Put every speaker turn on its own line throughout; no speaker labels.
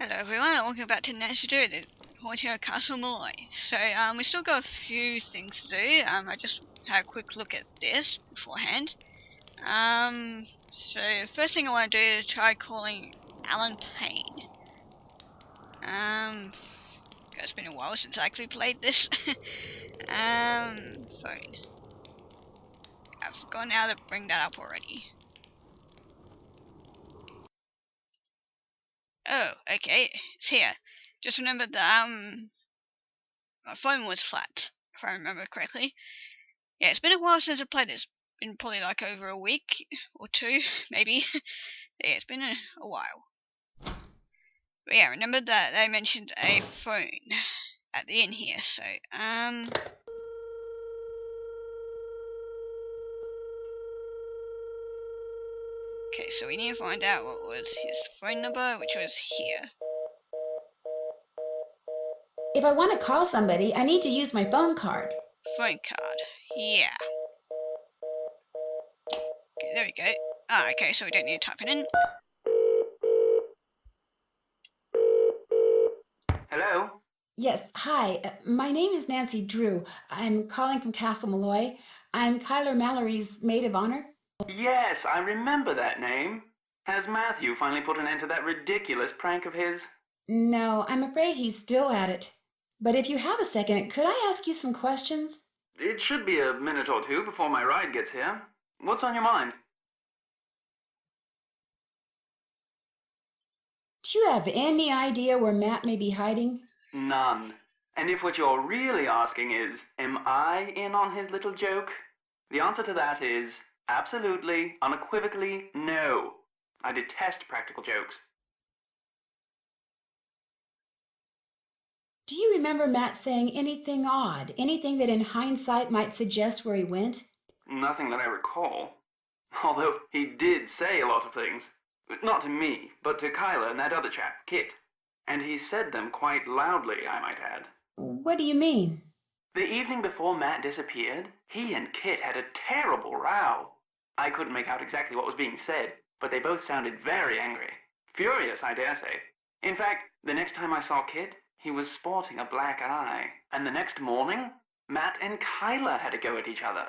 Hello everyone, and welcome back to Nancy Do It, Haunting Castle Malloy. So we still got a few things to do. I just had a quick look at this beforehand. So first thing I want to do is try calling Alan Payne. It's been a while since I actually played this. Phone. I've forgotten how to bring that up already. Oh, okay, it's here. Just remember that my phone was flat, if I remember correctly. Yeah, it's been a while since I played this. Been probably like over a week or two, maybe. Yeah, it's been a while. But yeah, remember that they mentioned a phone at the inn here, so okay, so we need to find out what was his phone number, which was here.
If I want to call somebody, I need to use my phone card.
Phone card. Yeah. Okay, there we go. Okay, so we don't need to type it in.
Hello?
Yes, hi. My name is Nancy Drew. I'm calling from Castle Malloy. I'm Kyler Mallory's maid of honor.
Yes, I remember that name. Has Matthew finally put an end to that ridiculous prank of his?
No, I'm afraid he's still at it. But if you have a second, could I ask you some questions?
It should be a minute or two before my ride gets here. What's on your mind?
Do you have any idea where Matt may be hiding?
None. And if what you're really asking is, am I in on his little joke? The answer to that is absolutely, unequivocally, no. I detest practical jokes.
Do you remember Matt saying anything odd, anything that in hindsight might suggest where he went?
Nothing that I recall. Although he did say a lot of things. Not to me, but to Kyla and that other chap, Kit. And he said them quite loudly, I might add.
What do you mean?
The evening before Matt disappeared, he and Kit had a terrible row. I couldn't make out exactly what was being said, but they both sounded very angry. Furious, I dare say. In fact, the next time I saw Kit, he was sporting a black eye. And the next morning, Matt and Kyla had a go at each other.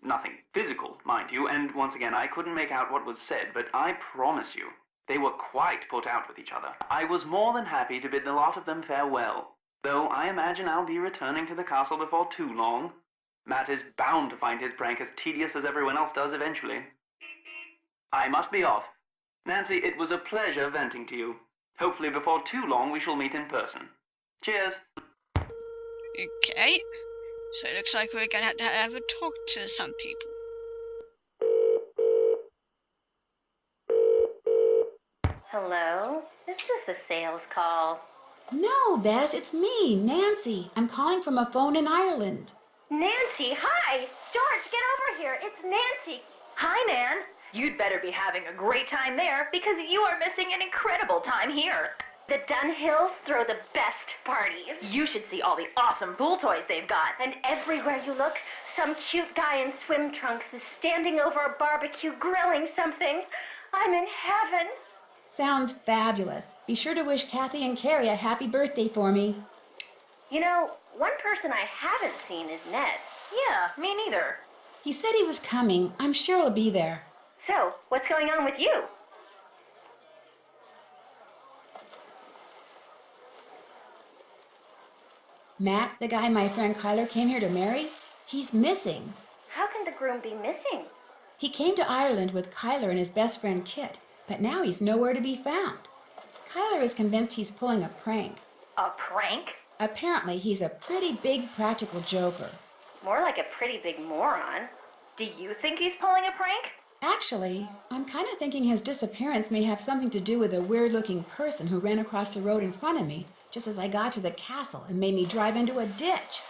Nothing physical, mind you, and once again, I couldn't make out what was said, but I promise you, they were quite put out with each other. I was more than happy to bid the lot of them farewell, though I imagine I'll be returning to the castle before too long. Matt is bound to find his prank as tedious as everyone else does eventually. I must be off. Nancy, it was a pleasure venting to you. Hopefully before too long we shall meet in person. Cheers.
Okay. So it looks like we're gonna have to have a talk to some people.
Hello? Is this a sales call?
No, Bess, it's me, Nancy. I'm calling from a phone in Ireland.
Nancy, hi! George, get over here. It's Nancy. Hi, Nan. You'd better be having a great time there because you are missing an incredible time here. The Dunhills throw the best parties. You should see all the awesome pool toys they've got. And everywhere you look, some cute guy in swim trunks is standing over a barbecue grilling something. I'm in heaven.
Sounds fabulous. Be sure to wish Kathy and Carrie a happy birthday for me.
You know, one person I haven't seen is Ned. Yeah, me neither.
He said he was coming. I'm sure he'll be there.
So, what's going on with you?
Matt, the guy my friend Kyler came here to marry, he's missing.
How can the groom be missing?
He came to Ireland with Kyler and his best friend Kit, but now he's nowhere to be found. Kyler is convinced he's pulling a prank.
A prank?
Apparently, he's a pretty big practical joker.
More like a pretty big moron. Do you think he's pulling a prank?
Actually, I'm kind of thinking his disappearance may have something to do with a weird-looking person who ran across the road in front of me just as I got to the castle and made me drive into a ditch.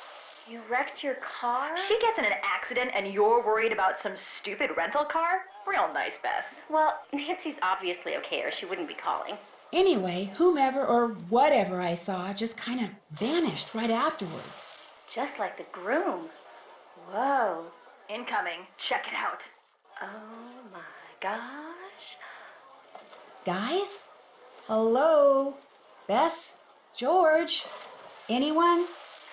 You wrecked your car?
She gets in an accident and you're worried about some stupid rental car? Real nice, Bess.
Well, Nancy's obviously okay or she wouldn't be calling.
Anyway, whomever or whatever I saw just kind of vanished right afterwards.
Just like the groom. Whoa.
Incoming. Check it out.
Oh my gosh.
Guys? Hello? Bess? George? Anyone?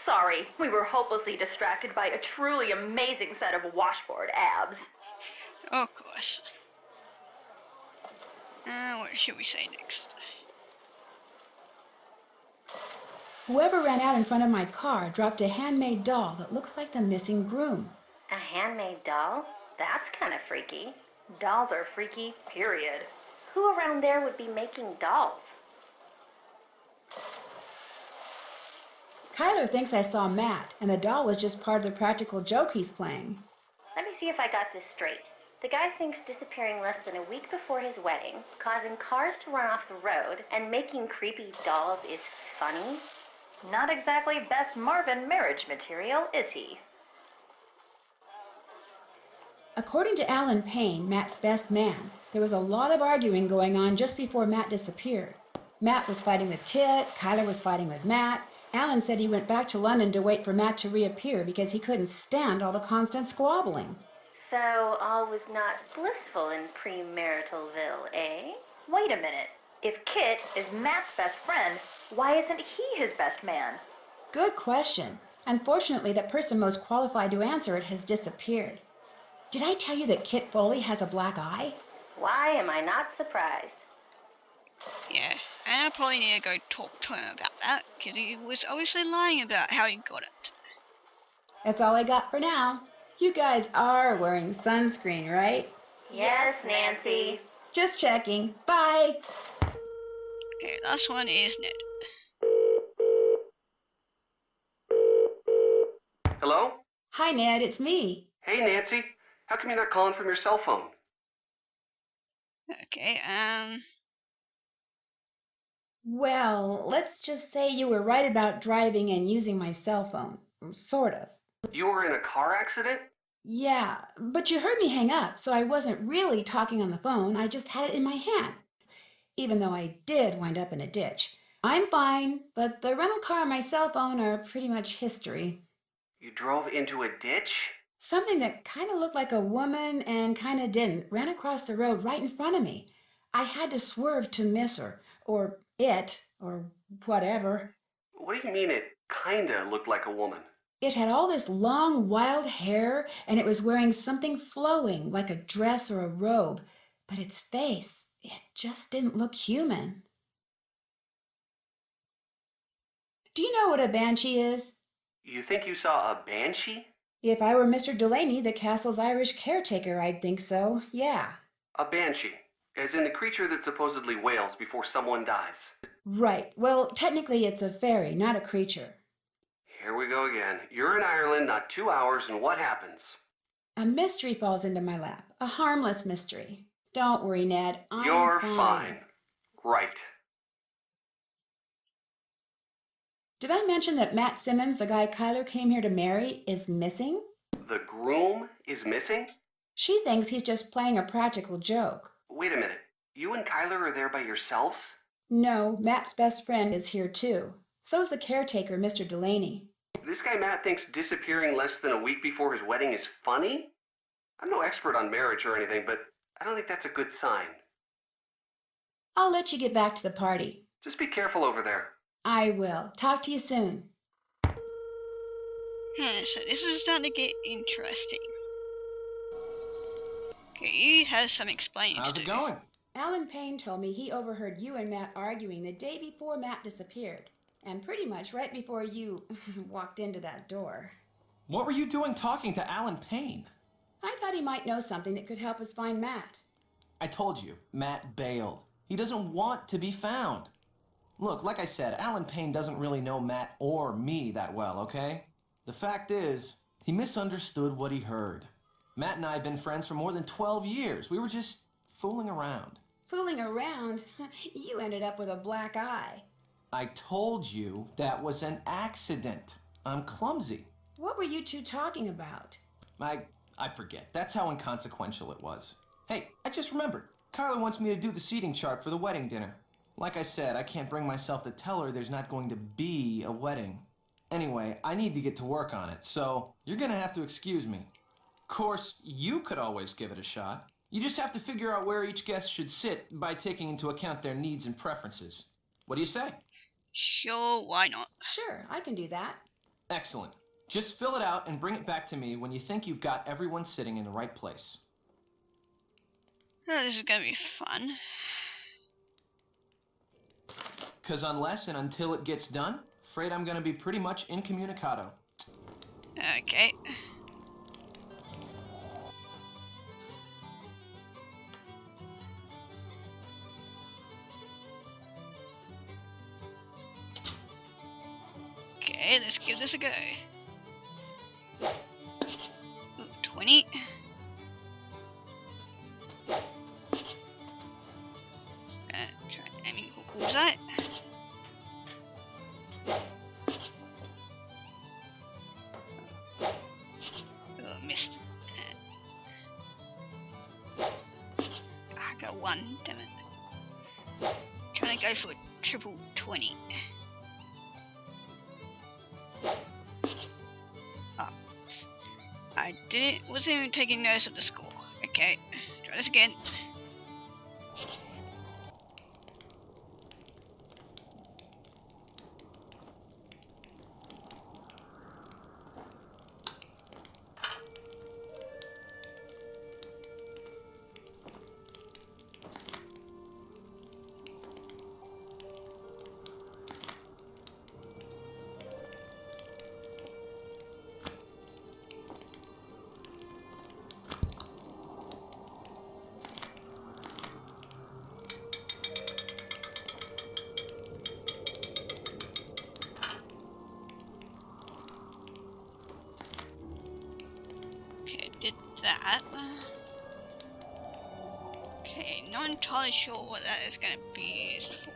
Sorry, we were hopelessly distracted by a truly amazing set of washboard abs.
Of course. What should we say next?
Whoever ran out in front of my car dropped a handmade doll that looks like the missing groom.
A handmade doll? That's kind of freaky.
Dolls are freaky, period.
Who around there would be making dolls?
Kyler thinks I saw Matt, and the doll was just part of the practical joke he's playing.
Let me see if I got this straight. The guy thinks disappearing less than a week before his wedding, causing cars to run off the road, and making creepy dolls is funny?
Not exactly Bess Marvin marriage material, is he?
According to Alan Payne, Matt's best man, there was a lot of arguing going on just before Matt disappeared. Matt was fighting with Kit, Kyler was fighting with Matt. Alan said he went back to London to wait for Matt to reappear because he couldn't stand all the constant squabbling.
So all was not blissful in premaritalville, eh?
Wait a minute. If Kit is Matt's best friend, why isn't he his best man?
Good question. Unfortunately, the person most qualified to answer it has disappeared. Did I tell you that Kit Foley has a black eye?
Why am I not surprised?
Yeah, and I probably need to go talk to him about that, because he was obviously lying about how he got it.
That's all I got for now. You guys are wearing sunscreen, right?
Yes, Nancy.
Just checking. Bye.
Okay, last one is Ned.
Hello?
Hi, Ned. It's me.
Hey, Nancy. How come you're not calling from your cell phone?
Okay,
Well, let's just say you were right about driving and using my cell phone. Sort of.
You were in a car accident?
Yeah, but you heard me hang up, so I wasn't really talking on the phone. I just had it in my hand. Even though I did wind up in a ditch. I'm fine, but the rental car and my cell phone are pretty much history.
You drove into a ditch?
Something that kind of looked like a woman and kind of didn't ran across the road right in front of me. I had to swerve to miss her, or it, or whatever.
What do you mean it kinda looked like a woman?
It had all this long, wild hair, and it was wearing something flowing, like a dress or a robe. But its face, it just didn't look human. Do you know what a banshee is?
You think you saw a banshee?
If I were Mr. Delaney, the castle's Irish caretaker, I'd think so, yeah.
A banshee, as in the creature that supposedly wails before someone dies.
Right. Well, technically it's a fairy, not a creature.
Here we go again. You're in Ireland, not 2 hours, and what happens?
A mystery falls into my lap. A harmless mystery. Don't worry, Ned.
You're fine. Right.
Did I mention that Matt Simmons, the guy Kyler came here to marry, is missing?
The groom is missing?
She thinks he's just playing a practical joke.
Wait a minute. You and Kyler are there by yourselves?
No, Matt's best friend is here too. So's the caretaker, Mr. Delaney.
This guy Matt thinks disappearing less than a week before his wedding is funny? I'm no expert on marriage or anything, but I don't think that's a good sign.
I'll let you get back to the party.
Just be careful over there.
I will. Talk to you soon.
so this is starting to get interesting. Okay, you have some explaining
How's
to
it
do.
going?
Alan Payne told me he overheard you and Matt arguing the day before Matt disappeared. And pretty much right before you walked into that door.
What were you doing talking to Alan Payne?
I thought he might know something that could help us find Matt.
I told you, Matt bailed. He doesn't want to be found. Look, like I said, Alan Payne doesn't really know Matt or me that well, okay? The fact is, he misunderstood what he heard. Matt and I have been friends for more than 12 years. We were just fooling around.
Fooling around? You ended up with a black eye.
I told you that was an accident. I'm clumsy.
What were you two talking about?
I forget. That's how inconsequential it was. Hey, I just remembered. Carla wants me to do the seating chart for the wedding dinner. Like I said, I can't bring myself to tell her there's not going to be a wedding. Anyway, I need to get to work on it, so you're gonna have to excuse me. Of course, you could always give it a shot. You just have to figure out where each guest should sit by taking into account their needs and preferences. What do you say?
Sure, why not?
Sure, I can do that.
Excellent. Just fill it out and bring it back to me when you think you've got everyone sitting in the right place.
Oh, this is gonna be fun.
Because unless and until it gets done, afraid I'm going to be pretty much incommunicado.
Okay. Okay, let's give this a go. Ooh, 20. What was that? Oh, missed. I got 1, damn it. Trying to go for a triple 20. Oh. Wasn't even taking notice of the score. Okay, try this again. Did that. Okay, not entirely sure what that is going to be used for.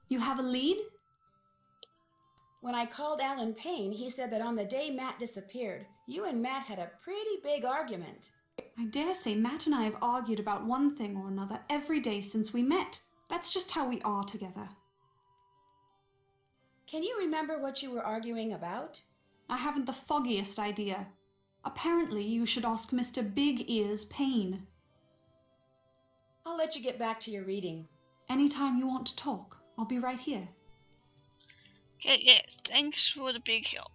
You have a lead? When I called Alan Payne, he said that on the day Matt disappeared, you and Matt had a pretty big argument.
I dare say Matt and I have argued about one thing or another every day since we met. That's just how we are together.
Can you remember what you were arguing about?
I haven't the foggiest idea. Apparently, you should ask Mr. Big Ears Payne.
I'll let you get back to your reading.
Anytime you want to talk, I'll be right here.
Okay, yeah, thanks for the big help.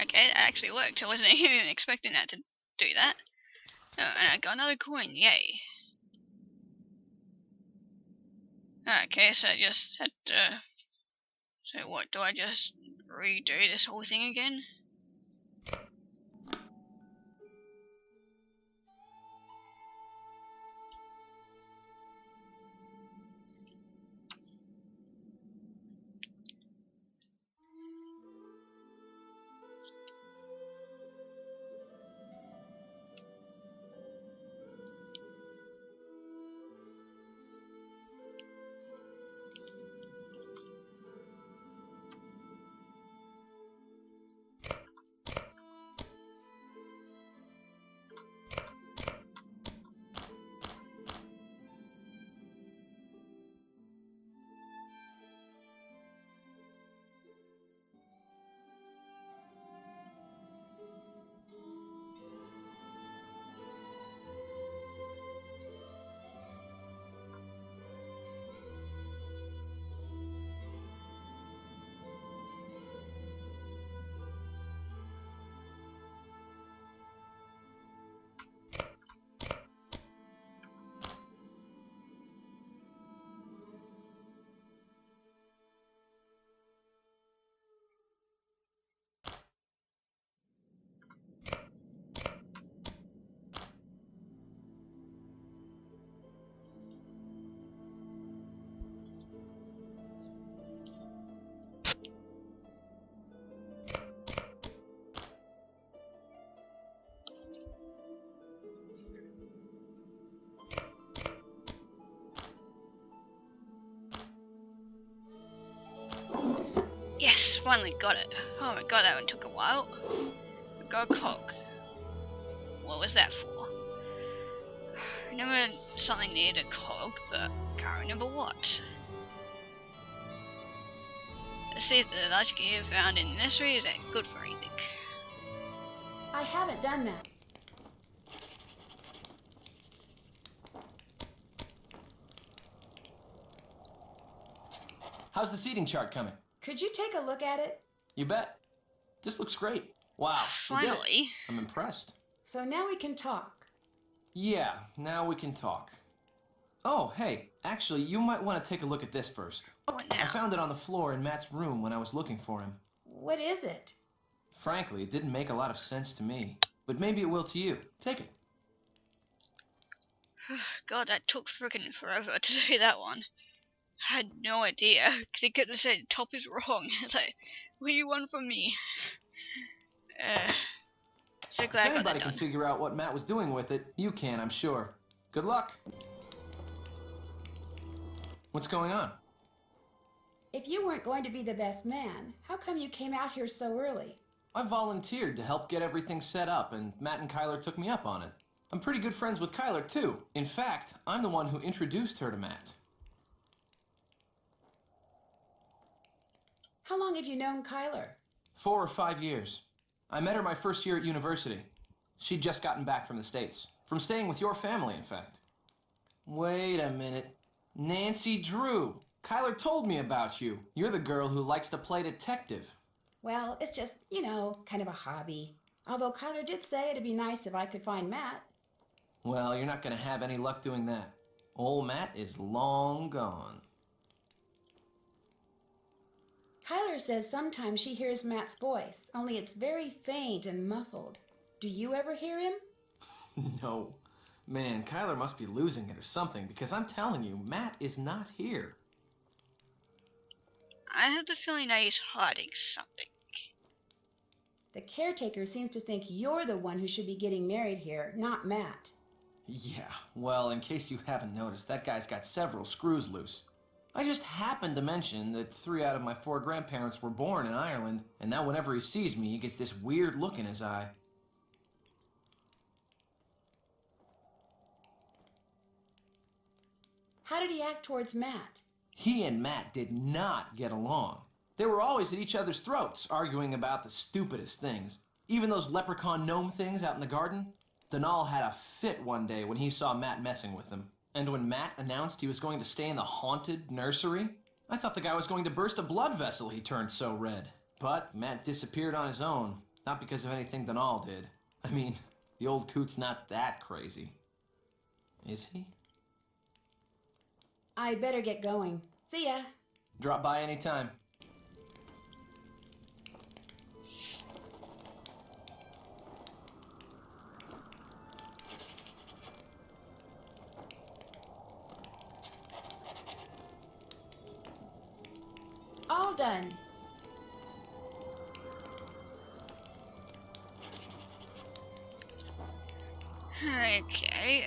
Okay, that actually worked. I wasn't even expecting that to do that. Oh, and I got another coin, yay. Okay, so I just had to... So what, do I just redo this whole thing again? Yes, finally got it. Oh my god, that one took a while. I got a clock. What was that for? Never remember something needed a cog, but can't remember what. Let's see if the large gear found in the nursery is good for anything.
I haven't done that.
How's the seating chart coming?
Could you take a look at it?
You bet. This looks great. Wow. you did it.
Finally.
I'm impressed.
So now we can talk.
Yeah, now we can talk. Oh, hey, actually, you might want to take a look at this first.
What
I
now?
found it on the floor in Matt's room when I was looking for him.
What is it?
Frankly, it didn't make a lot of sense to me. But maybe it will to you. Take it.
God, that took freaking forever to do that one. I had no idea, because he could have said top is wrong. It's like, what do you want from me? So glad
If
I got that
anybody can
done.
figure out what Matt was doing with it, you can, I'm sure. Good luck. What's going on?
If you weren't going to be the best man, how come you came out here so early?
I volunteered to help get everything set up, and Matt and Kyler took me up on it. I'm pretty good friends with Kyler, too. In fact, I'm the one who introduced her to Matt.
How long have you known Kyler?
4 or 5 years. I met her my first year at university. She'd just gotten back from the States. From staying with your family, in fact. Wait a minute. Nancy Drew. Kyler told me about you. You're the girl who likes to play detective.
Well, it's just, kind of a hobby. Although Kyler did say it'd be nice if I could find Matt.
Well, you're not going to have any luck doing that. Old Matt is long gone.
Kyler says sometimes she hears Matt's voice, only it's very faint and muffled. Do you ever hear him?
No. Man, Kyler must be losing it or something, because I'm telling you, Matt is not here.
I have the feeling that he's hiding something.
The caretaker seems to think you're the one who should be getting married here, not Matt.
Yeah, well, in case you haven't noticed, that guy's got several screws loose. I just happened to mention that 3 out of my 4 grandparents were born in Ireland, and now whenever he sees me, he gets this weird look in his eye.
How did he act towards Matt?
He and Matt did not get along. They were always at each other's throats, arguing about the stupidest things. Even those leprechaun gnome things out in the garden. Donal had a fit one day when he saw Matt messing with them. And when Matt announced he was going to stay in the haunted nursery, I thought the guy was going to burst a blood vessel, he turned so red. But Matt disappeared on his own, not because of anything Donal did. I mean, the old coot's not that crazy. Is he?
I'd better get going. See ya.
Drop by anytime.
All done.
Okay,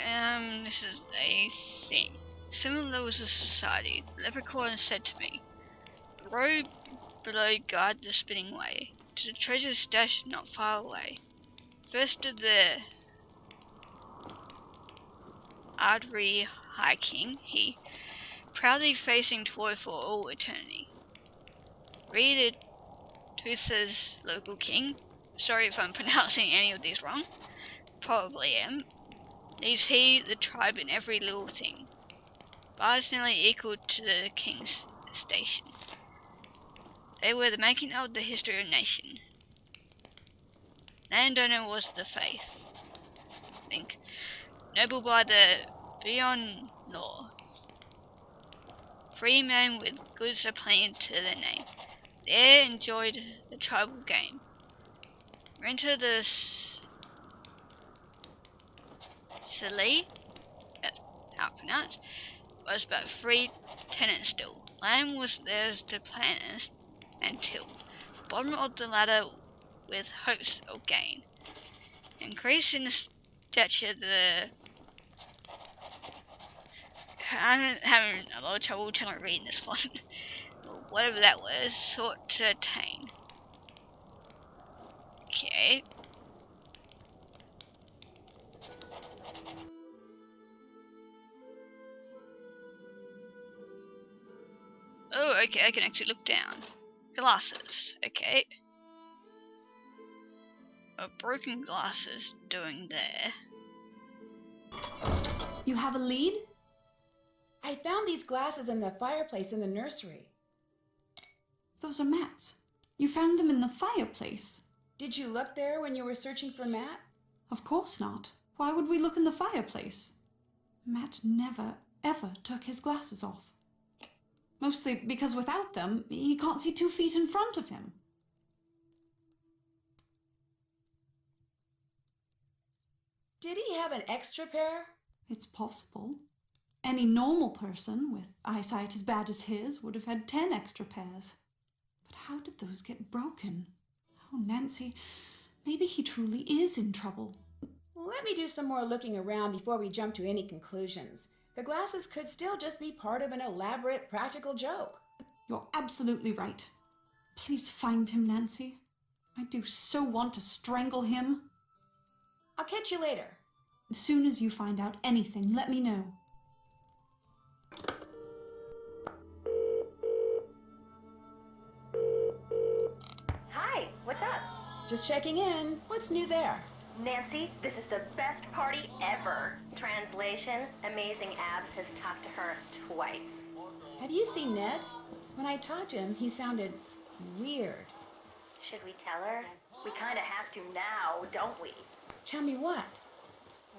this is a thing. Similar was a society. The leprechaun said to me, "The road below guard the spinning way, to the treasure stash not far away. First to the artery hiking, he, proudly facing toward for all eternity. Read it, Tootha's local king. Sorry if I'm pronouncing any of these wrong. Probably am. Leads he the tribe in every little thing. Bars nearly equal to the king's station. They were the making of the history of nation. Landowner was the faith. Think. Noble by the beyond law. Free man with goods aplenty to their name. There enjoyed the tribal game. Renter the Sali, that's how it's pronounced, was but free tenant still. Land was theirs to plant and till. Bottom of the ladder with hopes of gain. Increase in stature the... I'm having a lot of trouble trying to read this one. Whatever that was, sought to attain. Okay. Oh, okay, I can actually look down. Glasses, okay. Broken glasses doing there.
You have a lead?
I found these glasses in the fireplace in the nursery.
Those are Matt's. You found them in the fireplace?
Did you look there when you were searching for Matt?
Of course not. Why would we look in the fireplace? Matt never, ever took his glasses off. Mostly because without them, he can't see 2 feet in front of him.
Did he have an extra pair?
It's possible. Any normal person with eyesight as bad as his would have had 10 extra pairs. But how did those get broken? Oh, Nancy, maybe he truly is in trouble.
Let me do some more looking around before we jump to any conclusions. The glasses could still just be part of an elaborate practical joke.
You're absolutely right. Please find him, Nancy. I do so want to strangle him.
I'll catch you later.
As soon as you find out anything, let me know.
Hi, what's up?
Just checking in. What's new there?
Nancy, this is the best party ever. Translation, Amazing Abs has talked to her twice.
Have you seen Ned? When I talked to him, he sounded weird.
Should we tell her? We kinda have to now, don't we?
Tell me what?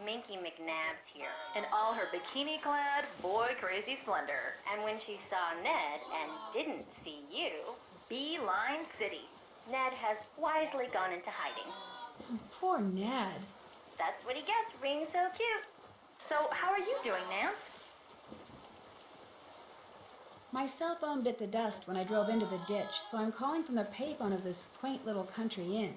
Minky McNabb's here, in all her bikini-clad, boy-crazy splendor. And when she saw Ned and didn't see you, Beeline City. Ned has wisely gone into hiding.
Oh, poor Ned.
That's what he gets for being so cute. So, how are you doing, Nance?
My cell phone bit the dust when I drove into the ditch, so I'm calling from the payphone of this quaint little country inn.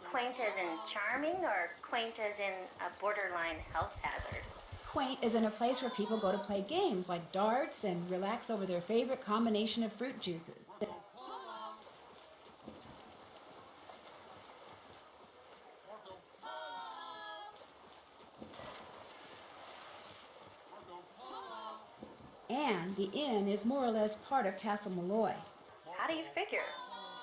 Quaint as in charming, or quaint as in a borderline health hazard?
Quaint is in a place where people go to play games like darts and relax over their favorite combination of fruit juices. And the inn is more or less part of Castle Malloy.
How do you figure?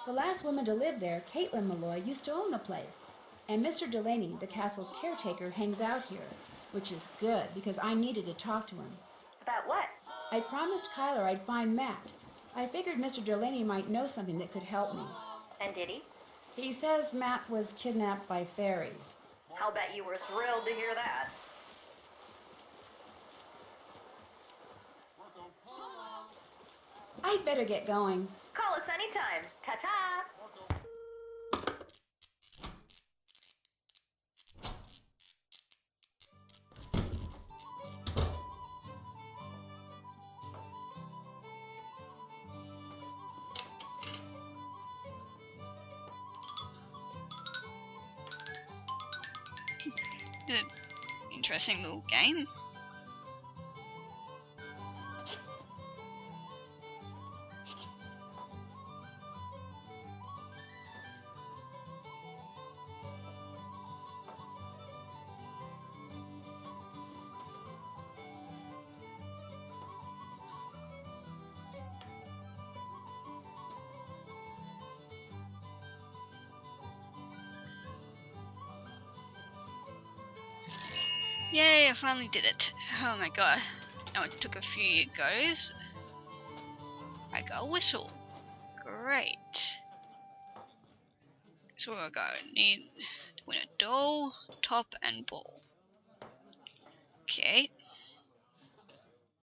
The last woman to live there, Caitlin Malloy, used to own the place. And Mr. Delaney, the castle's caretaker, hangs out here, which is good because I needed to talk to him.
About what?
I promised Kyler I'd find Matt. I figured Mr. Delaney might know something that could help me.
And did he?
He says Matt was kidnapped by fairies.
I'll bet you were thrilled to hear that.
I'd better get going.
Call us anytime. Ta-ta!
Interesting little game. Yay, I finally did it. Oh my god. Now it took a few goes. I got a whistle. Great. So we'll go. Need to win a doll, top, and ball. Okay.